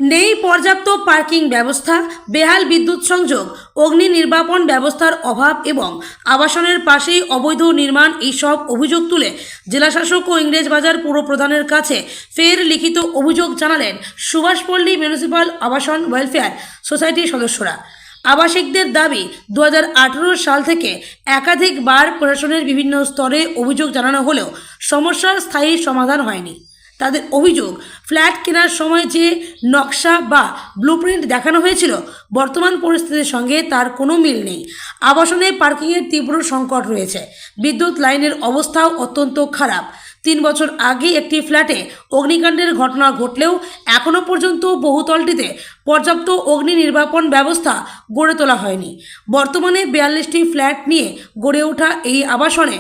নেই পর্যাপ্ত পার্কিং ব্যবস্থা, বেহাল বিদ্যুৎ সংযোগ, অগ্নি নির্বাপন ব্যবস্থার অভাব এবং আবাসনের পাশেই অবৈধ নির্মাণ এইসব অভিযোগ তুলে জেলাশাসক ও ইংরেজবাজার পুর প্রধানের কাছে ফের লিখিত অভিযোগ জানালেন সুভাষপল্লী মিউনিসিপ্যাল আবাসন ওয়েলফেয়ার সোসাইটির সদস্যরা। আবাসিকদের দাবি 2018 সাল থেকে একাধিকবার প্রশাসনের বিভিন্ন স্তরে অভিযোগ জানানো হলেও সমস্যার স্থায়ী সমাধান হয়নি। তাদের অভিযোগ, ফ্ল্যাট কেনার সময় যে নকশা বা ব্লুপ্রিন্ট দেখানো হয়েছিল বর্তমান পরিস্থিতির সঙ্গে তার কোনো মিল নেই। আবাসনে পার্কিংয়ের তীব্র সংকট রয়েছে। বিদ্যুৎ লাইনের অবস্থাও অত্যন্ত খারাপ। 3 বছর আগে একটি ফ্ল্যাটে অগ্নিকাণ্ডের ঘটনা ঘটলেও এখনও পর্যন্ত বহুতলটিতে পর্যাপ্ত অগ্নি নির্বাপন ব্যবস্থা গড়ে তোলা হয়নি। বর্তমানে 42টি ফ্ল্যাট নিয়ে গড়ে ওঠা এই আবাসনে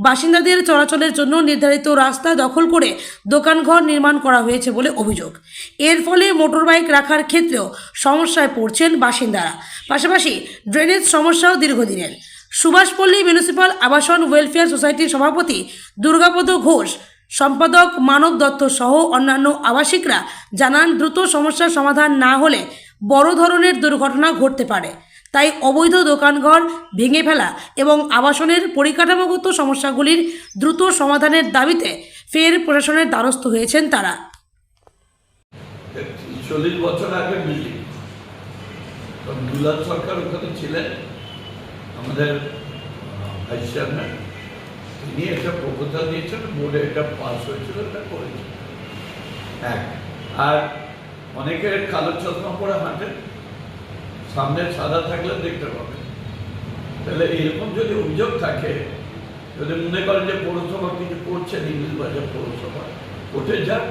বাসিন্দাদের চলাচলের জন্য নির্ধারিত রাস্তা দখল করে দোকানঘর নির্মাণ করা হয়েছে বলে অভিযোগ। এর ফলে মোটরবাইক রাখার ক্ষেত্রেও সমস্যায় পড়ছেন বাসিন্দারা। পাশাপাশি ড্রেনেজ সমস্যাও দীর্ঘদিনের। সুভাষপল্লী মিউনিসিপ্যাল আবাসন ওয়েলফেয়ার সোসাইটির সভাপতি দুর্গাপদ ঘোষ, সম্পাদক মানব দত্ত সহ অন্যান্য আবাসিকরা জানান, দ্রুত সমস্যার সমাধান না হলে বড় ধরনের দুর্ঘটনা ঘটতে পারে। তাই অবৈধ দোকানঘর ভেঙে ফেলা এবং আবাসনের পরিকাঠামোগত সমস্যাগুলির দ্রুত সমাধানের দাবিতে ফের প্রশাসনের দ্বারস্থ হয়েছেন তারা। 40 বছর আগে বিল্ডিং, দুলাল সরকার ওখানে ছিলেন, আমাদের ভাইস চেয়ারম্যান, তিনি একটা প্রপোজাল দিয়েছেন, বোর্ডে এটা পাস হয়েছিল, এটা করেছে এক। আর অনেকের কালো চশমা পরে হাঁটেন, সামনে সাদা থাকলে দেখতে পাবেন। তাহলে এরকম যদি অভিযোগ থাকে, যদি মনে করেন যে পৌরসভা কিছু করছেন, ইংরেজবাজার পৌরসভা কোর্টে যান,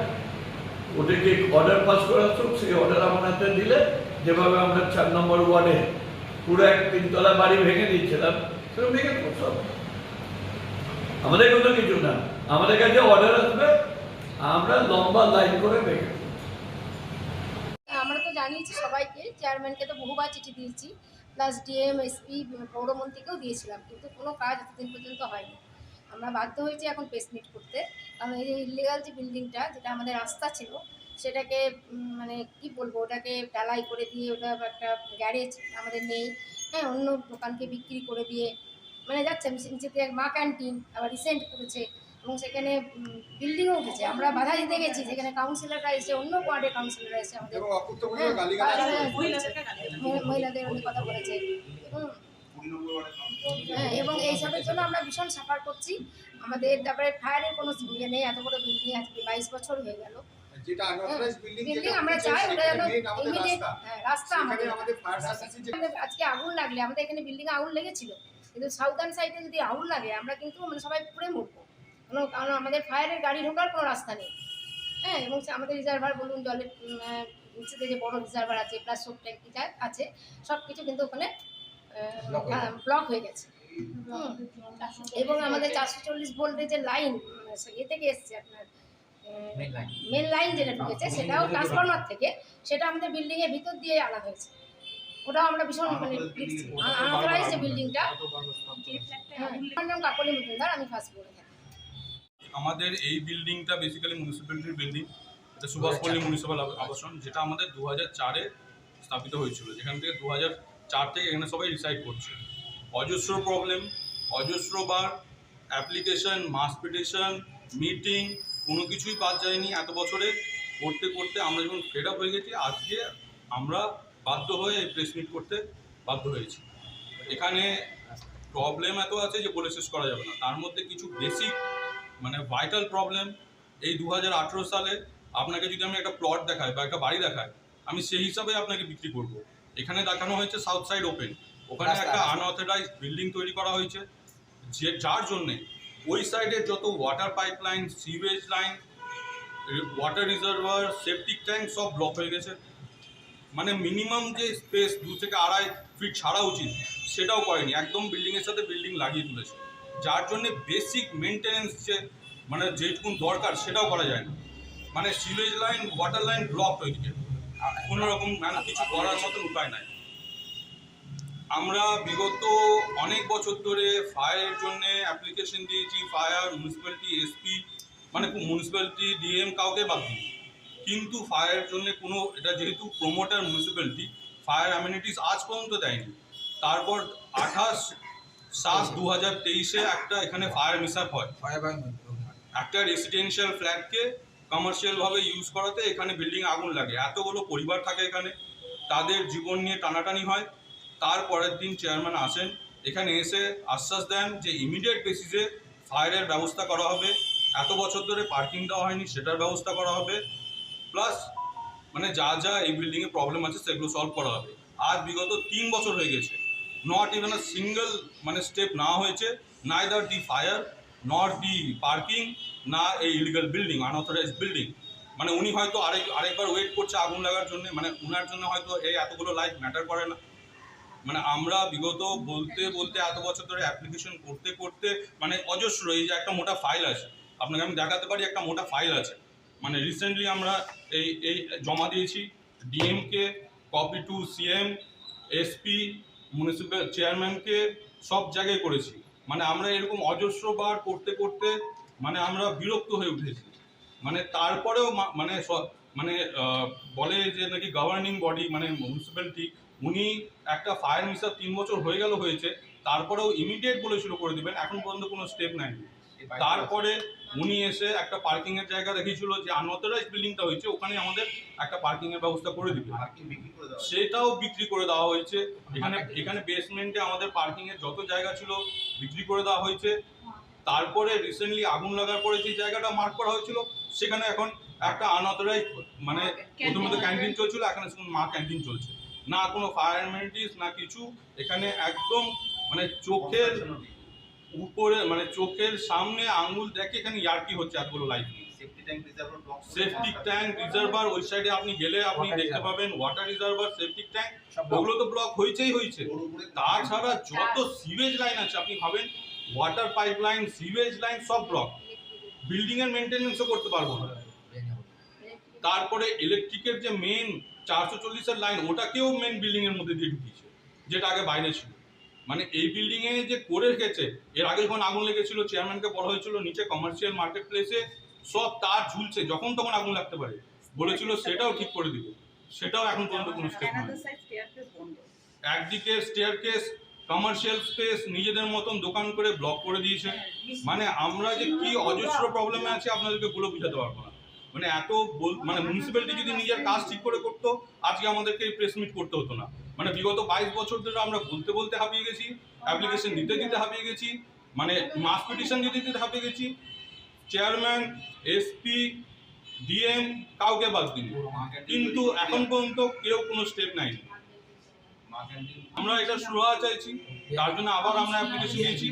কোর্টে গিয়ে অর্ডার পাস করা হোক, সেই অর্ডার আমার হাতে দিলে, যেভাবে আমরা 4 নম্বর ওয়ার্ডে পুরো এক 3তলা বাড়ি ভেঙে দিচ্ছিলাম, সেটা ভেঙে সব। আমাদের কোনো কিছু না, আমাদের কাছে অর্ডার আসবে, আমরা লম্বা লাইন করে ভেঙে। আমরা তো জানিয়েছি সবাইকে, চেয়ারম্যানকে তো বহুবার চিঠি দিয়েছি, প্লাস ডিএম, এসপি, পৌরমন্ত্রীকেও দিয়েছিলাম, কিন্তু কোনো কাজ এতদিন পর্যন্ত হয়নি। আমরা বাধ্য হয়েছি এখন প্রেস মিট করতে, কারণ এই ইলিগাল যে বিল্ডিংটা, যেটা আমাদের রাস্তা ছিল, সেটাকে মানে কি বলবো, ওটাকে ঢালাই করে দিয়ে, ওটা একটা গ্যারেজ আমাদের নেই, হ্যাঁ, অন্য দোকানকে বিক্রি করে দিয়ে মানে যাচ্ছে। নিচেতে মা ক্যান্টিন আবার রিসেন্ট করেছে এবং সেখানে বিল্ডিংও উঠেছে। আমরা বাধা দিতে গেছি, যেখানে কাউন্সিলররা এসে, অন্য ওয়ার্ডের কাউন্সিলররা এসে আমাদের মহিলাদের অনেক কথা বলেছে। হ্যাঁ, এবং এইসবের জন্য আমরা ভীষণ সাফার করছি। আমাদের তারপরে ফায়ারের কোনো ইয়ে নেই, এত বড় বিল্ডিং, আজকে 22 বছর হয়ে গেল। বিল্ডিং আমরা চাই ওটা যেন ইমিডিয়েট রাস্তা আমাদের। আজকে আগুন লাগলে, আমাদের এখানে বিল্ডিংয়ে আগুন লেগেছিল, কিন্তু সাউদার্ন সাইডে যদি আগুন লাগে আমরা কিন্তু মানে সবাই পুড়ে মরবো, কারণ আমাদের ফায়ারের গাড়ি ঢোকার কোনো রাস্তা নেই। হ্যাঁ, এবং আমাদের রিজার্ভার বলুন, জলের নিচেতে যে বড় রিজার্ভার আছে, প্লাস সব ট্যাঙ্কি আছে, সব কিছু কিন্তু ওখানে ব্লক হয়ে গেছে। এবং আমাদের 440 ভোল্টের যে লাইন ইয়ে থেকে এসছে, আপনার মেন লাইন যেটা ঢুকেছে, সেটাও ট্রান্সফরমার থেকে, সেটা আমাদের বিল্ডিংয়ের ভিতর দিয়ে আনা হয়েছে। ওটাও আমরা ভীষণ মানে আনাথরাইজ যে বিল্ডিংটা। আমার নাম কাকলি মজুমদার, আমি ফার্স্ট ফ্লোরে থাকি। আমাদের এই বিল্ডিংটা বেসিক্যালি মিউনিসিপ্যালিটির বিল্ডিং, এটা সুভাষপল্লী মিউনিসিপ্যাল আবাসন, যেটা আমাদের 2004-এ স্থাপিত হয়েছিল, যেখান থেকে 2004 থেকে এখানে সবাই রিসাইড করছে। অজস্র প্রবলেম, অজস্রবার অ্যাপ্লিকেশন, মাস পিটিশন, মিটিং, কোনো কিছুই বাদ যায়নি। এত বছরে করতে করতে আমরা যখন ফেড আপ হয়ে গেছি, আজকে আমরা বাধ্য হয়ে এই প্রেস মিট করতে বাধ্য হয়েছি। এখানে প্রবলেম এত আছে যে বলে শেষ করা যাবে না। তার মধ্যে কিছু বেসিক মানে ভাইটাল প্রবলেম, এই 2018 সালে আপনাকে যদি আমি একটা প্লট দেখাই বা একটা বাড়ি দেখাই, আমি সেই হিসাবে আপনাকে বিক্রি করব। এখানে দেখানো হয়েছে সাউথ সাইড ওপেন, ওখানে একটা আনঅথরাইজড বিল্ডিং তৈরি করা হয়েছে, যার জন্যে ওই সাইডে যত water pipeline, sewage line, water reservoir, septic tank সব ব্লক হয়ে গেছে। মানে মিনিমাম যে স্পেস 2 থেকে 2.5 ফিট ছাড়া উচিত, সেটাও করেনি, একদম বিল্ডিংয়ের সাথে বিল্ডিং লাগিয়ে তুলেছে, যার জন্যে বেসিক মেনটেন্যান্স যে মানে যেটুকুন দরকার সেটাও করা যায় না। মানে sewage line, water line block ওইদিকে, কোনো রকম মানে কিছু করার মতন উপায় নাই। আমরা বিগত অনেক বছর ধরে ফায়ারের জন্যে অ্যাপ্লিকেশন দিয়েছি, ফায়ার, মিউনিসিপ্যালিটি, এসপি, মানে মিউনিসিপ্যালিটি, ডিএম, কাউকে বাদ দিই, কিন্তু ফায়ারের জন্য কোনো, এটা যেহেতু প্রোমোটার মিউনিসিপ্যালিটি, ফায়ার অ্যামিনিটিস আজ পর্যন্ত দেয়নি। তারপর 28/7/2023 একটা এখানে ফায়ার মিসআপ হয়, একটা রেসিডেন্সিয়াল ফ্ল্যাটকে কমার্শিয়ালভাবে ইউজ করাতে এখানে বিল্ডিং আগুন লাগে। এতগুলো পরিবার থাকে এখানে, তাদের জীবন নিয়ে টানাটানি হয়। তারপরের দিন চেয়ারম্যান আসেন, এখানে এসে আশ্বাস দেন যে ইমিডিয়েট বেসিসে ফায়ারের ব্যবস্থা করা হবে, এত বছর ধরে পার্কিং দেওয়া হয়নি সেটার ব্যবস্থা করা হবে, প্লাস মানে যা যা এই বিল্ডিংয়ে প্রবলেম আছে সেগুলো সলভ করা হবে। আজ বিগত 3 বছর হয়ে গেছে, নট ইভেন আ সিঙ্গেল মানে স্টেপ না হয়েছে, neither the fire not the parking, না এই ইলিগাল বিল্ডিং, আনঅথরাইজড বিল্ডিং। মানে উনি হয়তো আরেকবার ওয়েট করছে আগুন লাগার জন্য, মানে ওনার জন্য হয়তো এই এতগুলো লাইফ ম্যাটার করে না। মানে আমরা বিগত বলতে বলতে এত বছর ধরে অ্যাপ্লিকেশন করতে করতে মানে অজস্র, এই যে একটা মোটা ফাইল আছে, আপনাকে আমি দেখাতে পারি একটা মোটা ফাইল আছে। মানে রিসেন্টলি আমরা এই জমা দিয়েছি DMK, copy to CM, SP, municipal চেয়ারম্যানকে, সব জায়গায় করেছি। মানে আমরা এরকম অজস্রবার করতে করতে মানে আমরা বিরক্ত হয়ে উঠেছি। মানে তারপরেও মানে বলে যে নাকি গভর্নিং বডি মানে মিউনিসিপ্যালিটি, উনি একটা ফায়ার মিসআপ 3 বছর হয়ে গেল হয়েছে, তারপরেও ইমিডিয়েট বলেছিল করে দেবেন, এখন পর্যন্ত কোনো স্টেপ নেয়নি। তারপরে উনি এসে একটা পার্কিংয়ের জায়গা দেখিয়েছিল যে আনঅথরাইজড বিল্ডিংটা হয়েছে, ওখানে আমাদের একটা পার্কিংয়ের ব্যবস্থা করে দিবে, সেটাও বিক্রি করে দেওয়া হয়েছে। এখানে বেসমেন্টে আমাদের পার্কিংয়ের যত জায়গা ছিল বিক্রি করে দেওয়া হয়েছে। তারপরে রিসেন্টলি আগুন লাগার পরে যে জায়গাটা মার্ক করা হয়েছিল সেখানে এখন একটা আনঅথরাইজড মানে প্রথমে তো ক্যান্টিন চলছিল, এখন মা ক্যান্টিন চলছে, না কোনো ফায়ার অ্যামেনিটিস না কিছু। এখানে একদম মানে চোখের উপরে মানে চোখের সামনে আঙুল দেখে এখানে ইয়ার্কি হচ্ছে এতগুলো লাইট। সেফটি ট্যাঙ্ক রিজার্ভার ওই সাইডে আপনি গেলে আপনি দেখতে পাবেন, ওয়াটার রিজার্ভার, সেফটি ট্যাঙ্ক, ওগুলো তো ব্লক হয়েছে। তাছাড়া যত সিওয়েজ লাইন আছে আপনি ভাবেন, water pipe line, sewage line সব ব্লক, বিল্ডিং এর মেনটেন্যান্সও করতে পারবো না। তারপরে ইলেকট্রিকের যে মেন 440-এর লাইন, ওটাকেও মেন বিল্ডিং এর মধ্যে দিয়ে ঢুকিয়েছে, যেটা আগে বাইরে ছিল। মানে এই বিল্ডিং এ যে করে রেখেছে, এর আগে যখন আগুন লেগেছিল চেয়ারম্যানকে বলা হয়েছিল নিচে কমার্শিয়াল মার্কেট প্লেসে সব তার ঝুলছে, যখন তখন আগুন লাগতে পারে, বলেছিল সেটাও ঠিক করে দিবে, সেটাও এখন পর্যন্ত কোনো স্টেপ নেই। একদিকে স্টেয়ারকেস, কমার্শিয়াল স্পেস নিজেদের মতন দোকান করে ব্লক করে দিয়েছে। মানে আমরা যে কি অজস্র প্রবলেমে আছে আপনাদেরকে বলে বোঝাতে পারবো না। মানে মানে মিউনিসিপ্যালিটি যদি নিজের কাজ ঠিক করে করতো, আজকে আমাদেরকে এই প্রেস মিট করতে হতো না। মানে বিগত 22 বছর ধরে আমরা বলতে বলতে হাঁপিয়ে গেছি, অ্যাপ্লিকেশন দিতে দিতে হাঁপিয়ে গেছি, মানে মাস পিটিশন দিতে দিতে হাঁপিয়ে গেছি। চেয়ারম্যান, এসপি, ডিএম কাউকে বাদ দিন, কিন্তু এখন পর্যন্ত কেউ কোনো স্টেপ নেয়নি। আমরা এটা সুরাহা চাইছি, তার জন্য আবার আমরা অ্যাপ্লিকেশন দিয়েছি।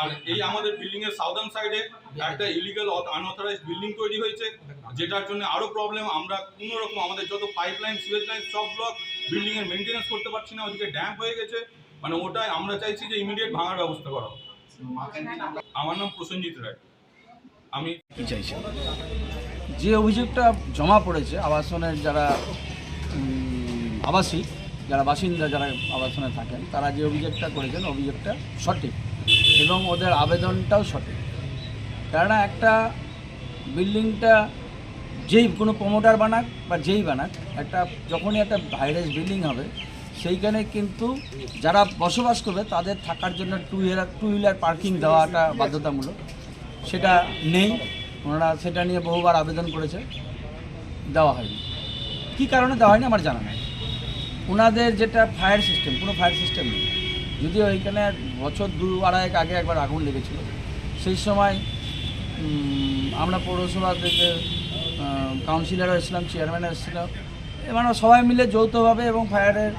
আর এই আমাদের বিল্ডিং এর সাউদার্ন সাইডে একটা ইলিগাল আনঅথরাইজড বিল্ডিং তৈরি হয়েছে, যেটার জন্য আরো প্রবলেম। আমরা কোনো রকম আমাদের যত পাইপ লাইন, সিওয়েজ লাইন সব ব্লক, বিল্ডিং এর মেইনটেনেন্স করতে পারছি না, ওদিকে ড্যাম্প হয়ে গেছে। মানে ওটাই আমরা চাইছি যে ইমিডিয়েট ভাঙার ব্যবস্থা করা হোক। আমার নাম প্রসেনজিৎ রায়। আমি কি চাইছি, যে অভিযোগটা জমা পড়েছে আবাসনের যারা আবাসিক, যারা বাসিন্দা, যারা আবাসনে থাকেন, তারা যে অভিযোগটা করেছেন অভিযোগটা সঠিক এবং ওদের আবেদনটাও সঠিক। কেননা একটা বিল্ডিংটা যেই কোনো প্রমোটার বানাক বা যেই বানাক, একটা যখনই একটা হাইরাইজ বিল্ডিং হবে সেইখানে কিন্তু যারা বসবাস করবে তাদের থাকার জন্য টু হুইলার পার্কিং দেওয়াটা বাধ্যতামূলক। সেটা নেই, ওনারা সেটা নিয়ে বহুবার আবেদন করেছে, দেওয়া হয়নি। কী কারণে দেওয়া হয়নি আমার জানা নেই। ওনাদের যেটা ফায়ার সিস্টেম, কোনো ফায়ার সিস্টেম নেই। যদিও ওইখানে বছর 2-2.5 আগে একবার আগুন লেগেছিল, সেই সময় আমরা পৌরসভা থেকে কাউন্সিলরও এসেছিলাম, চেয়ারম্যানও এসেছিলাম, মানে সবাই মিলে যৌথভাবে এবং ফায়ারের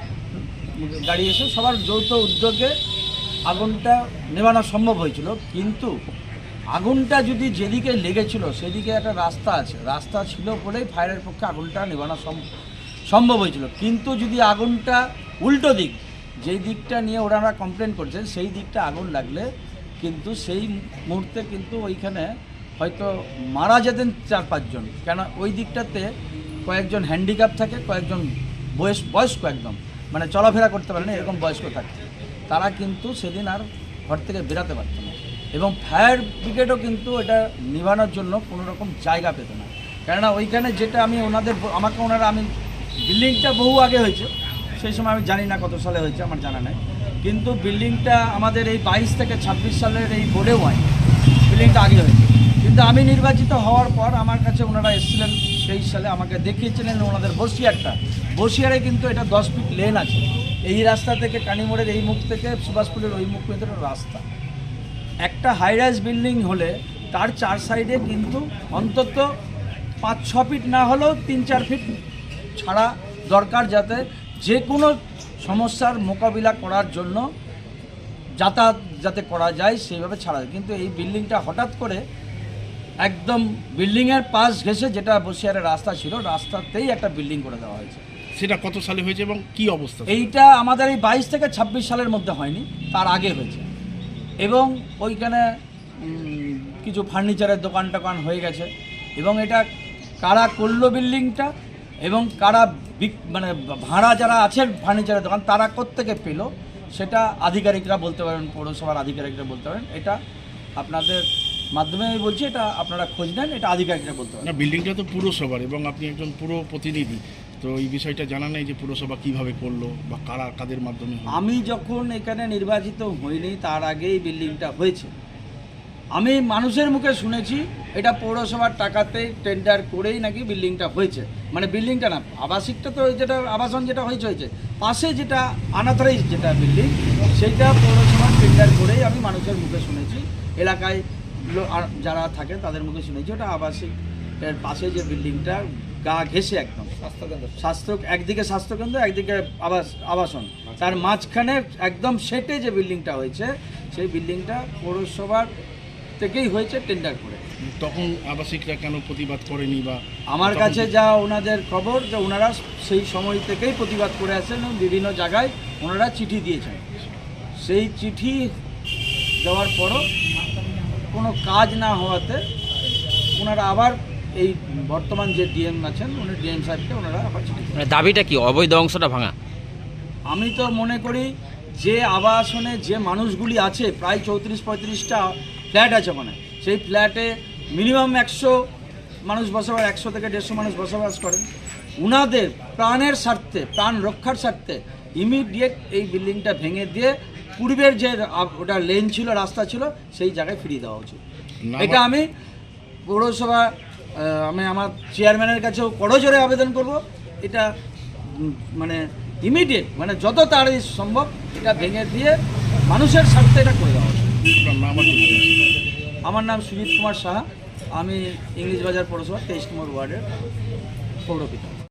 গাড়ি এসে সবার যৌথ উদ্যোগে আগুনটা নেভানো সম্ভব হয়েছিল। কিন্তু আগুনটা যদি যেদিকে লেগেছিল সেদিকে একটা রাস্তা আছে, রাস্তা ছিল বলেই ফায়ারের পক্ষে আগুনটা নেভানো সম্ভব হয়েছিল। কিন্তু যদি আগুনটা উল্টো দিক, যেই দিকটা নিয়ে ওনারা কমপ্লেন করছেন, সেই দিকটা আগুন লাগলে কিন্তু সেই মুহূর্তে কিন্তু ওইখানে হয়তো মারা যেতেন 4-5 জন। কেন ওই দিকটাতে কয়েকজন হ্যান্ডিক্যাপ থাকে, কয়েকজন বয়স্ক একদম মানে চলাফেরা করতে পারে না এরকম বয়স্ক থাকে, তারা কিন্তু সেদিন আর ঘর থেকে বেরাতে পারত না। এবং ফায়ার ব্রিগেডও কিন্তু এটা নিভানোর জন্য কোনো রকম জায়গা পেত না। কেননা ওইখানে যেটা আমি আমি বিল্ডিংটা বহু আগে হয়েছে, সেই সময় আমি জানি না কত সালে হয়েছে, আমার জানা নেই, কিন্তু বিল্ডিংটা আমাদের এই 22 থেকে 26 সালের এই বোর্ডেও হয়, বিল্ডিংটা আগে হয়েছে। কিন্তু আমি নির্বাচিত হওয়ার পর আমার কাছে ওনারা এসেছিলেন 23 সালে, আমাকে দেখিয়েছিলেন ওনাদের বসিয়ারে কিন্তু এটা 10 ফিট লেন আছে, এই রাস্তা থেকে কানিমোড়ের এই মুখ থেকে সুভাষপুরের ওই মুখ পর্যন্ত রাস্তা। একটা হাই রাইজ বিল্ডিং হলে তার 4 সাইডে কিন্তু অন্তত 5-6 ফিট না হলেও 3-4 ফিট ছাড়া দরকার, যাতে যে কোনো সমস্যার মোকাবিলা করার জন্য যাতায়াত যাতে করা যায় সেইভাবে ছাড়া যায়। কিন্তু এই বিল্ডিংটা হঠাৎ করে একদম বিল্ডিংয়ের পাশ ঘেঁষে, যেটা বসিয়ারের রাস্তা ছিল, রাস্তাতেই একটা বিল্ডিং করে দেওয়া হয়েছে। সেটা কত সালে হয়েছে এবং কি অবস্থা? এইটা আমাদের এই 22 থেকে 26 সালের মধ্যে হয়নি, তার আগে হয়েছে। এবং ওইখানে কিছু ফার্নিচারের দোকান টোকান হয়ে গেছে। এবং এটা কারা করলো বিল্ডিংটা এবং কারা মানে ভাড়া যারা আছেন ফার্নিচারের দোকান, তারা কোত্থেকে পেলো সেটা আধিকারিকরা বলতে পারেন, পৌরসভার আধিকারিকরা বলতে পারেন। এটা আপনাদের মাধ্যমে আমি বলছি, এটা আপনারা খোঁজ নেন, এটা আধিকারিকরা বলতে পারেন। না, বিল্ডিংটা তো পুরসভার এবং আপনি একজন পুরো প্রতিনিধি, তো এই বিষয়টা জানা নেই যে পুরসভা কিভাবে করলো বা কাদের মাধ্যমে হলো? আমি যখন এখানে নির্বাচিত হইনি তার আগেই বিল্ডিংটা হয়েছে। আমি মানুষের মুখে শুনেছি এটা পৌরসভার টাকাতে টেন্ডার করেই নাকি বিল্ডিংটা হয়েছে, মানে বিল্ডিংটা না, আবাসিকটা তো যেটা আবাসন যেটা হয়েছে পাশে যেটা আনাথরাইজ যেটা বিল্ডিং, সেইটা পৌরসভার টেন্ডার করেই আমি মানুষের মুখে শুনেছি, এলাকায় যারা থাকে তাদের মুখে শুনেছি। ওটা আবাসিক এর পাশে যে বিল্ডিংটা গা ঘেঁষে একদম একদিকে স্বাস্থ্যকেন্দ্র একদিকে আবাসন, তার মাঝখানে একদম সেটে যে বিল্ডিংটা হয়েছে, সেই বিল্ডিংটা পৌরসভার থেকেই হয়েছে টেন্ডার করে। তখন আবাসিকরা কেন প্রতিবাদ করেনি? বা আমার কাছে যা ওনাদের খবর যে ওনারা সেই সময় থেকেই প্রতিবাদ করে আসেন এবং বিভিন্ন জায়গায় ওনারা চিঠি দিয়েছেন। সেই চিঠি দেওয়ার পরও কোনো কাজ না হওয়াতে ওনারা আবার এই বর্তমান যে ডিএম আছেন উনি ডিএম সাহেবকে ওনারা আবার চিঠি দিয়েছেন। মানে দাবিটা কি, অবৈধ অংশটা ভাঙা? আমি তো মনে করি যে আবাসনে যে মানুষগুলি আছে, প্রায় 34-35টা ফ্ল্যাট আছে ওখানে, সেই ফ্ল্যাটে মিনিমাম 100 মানুষ বসবাস, 100 থেকে 150 মানুষ বসবাস করেন। উনাদের প্রাণের স্বার্থে, প্রাণ রক্ষার স্বার্থে ইমিডিয়েট এই বিল্ডিংটা ভেঙে দিয়ে পূর্বের যে ওটা লেন ছিল, রাস্তা ছিল, সেই জায়গায় ফিরিয়ে দেওয়া উচিত। এটা আমি পৌরসভা আমি আমার চেয়ারম্যানের কাছেও করজোরে আবেদন করব, এটা মানে ইমিডিয়েট, মানে যত তাড়াতাড়ি সম্ভব এটা ভেঙে দিয়ে মানুষের স্বার্থে এটা করে দেওয়া উচিত। আমার নাম সুজিত কুমার সাহা, আমি ইংলিশ বাজার পৌরসভা 23 নম্বর ওয়ার্ডের পৌরপিতা।